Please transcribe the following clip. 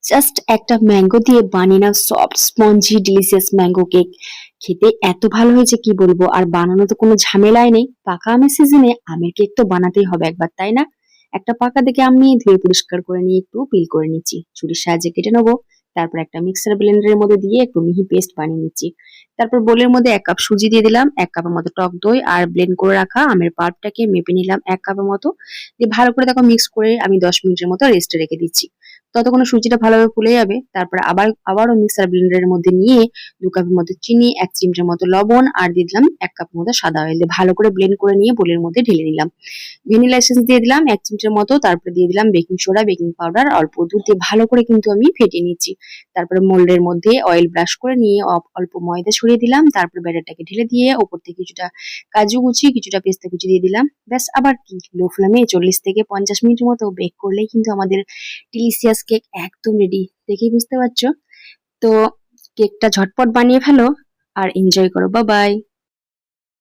Just একটা mango দিয়ে বানিয়ে নাও soft spongy delicious mango cake. খেতে এত ভালো হয়েছে কি বলবো, আর বানানো তো কোনো ঝামেলাই নেই। পাকা আমের সিজনে আমের কেক তো বানাতেই হবে একবার, তাই না? একটা পাকা দেখে আম নিয়ে ধুয়ে পরিষ্কার করে নিয়ে একটু পিল করে নিচ্ছি, ছুরির সাহায্যে কেটে নেবো। তারপর একটা মিক্সার ব্লেন্ডারের মধ্যে দিয়ে একটু মিহি পেস্ট বানিয়ে নিচ্ছি। তারপর বোলের মধ্যে 1 কাপ সুজি দিয়ে দিলাম, 1 কাপের মতো টক দই, আর ব্লেন্ড করে রাখা আমের পাল্পটাকে মেপে নিলাম 1 কাপের মতো। দিয়ে ভালো করে দেখো মিক্স করে আমি 10 মিনিটের মতো রেস্টে রেখে দিচ্ছি। ততক্ষণে সুজিটা ভালোভাবে ফুলে যাবে। তারপরে আবারও মিক্সার ব্লেন্ডারের মধ্যে নিয়ে 2 কাপের মতো চিনি, 1 চিমটের মতো লবণ আর দিয়ে দিলাম 1 কাপের মতো সাদা অয়েল দিয়ে ভালো করে ব্লেন্ড করে নিয়ে বোলের মধ্যে ঢেলে নিলাম। ভ্যানিলা এসেন্স দিয়ে দিলাম 1 চিমটের মতো, তারপরে দিয়ে দিলাম বেকিং সোডা, বেকিং পাউডার, অল্প দুধ দিয়ে ভালো করে কিন্তু আমি ফেটিয়ে নিচ্ছি। তারপরে মোল্ডের মধ্যে অয়েল ব্রাশ করে নিয়ে অল্প ময়দা ছড়িয়ে দিলাম। তারপর ব্যাটারটাকে ঢেলে দিয়ে ওপর থেকে কিছুটা কাজু কুচি, কিছুটা পেস্তা কুচি দিয়ে দিলাম। ব্যাস, আবার কি, লো ফ্লেমে 40 থেকে 50 মিনিটের মতো বেক করলেই কিন্তু আমাদের ডিলিশিয়াস কেক একদম রেডি। দেখেই বুঝতে পারছো। তো কেকটা ঝটপট বানিয়ে ফেলো আর এনজয় করো। Bye bye.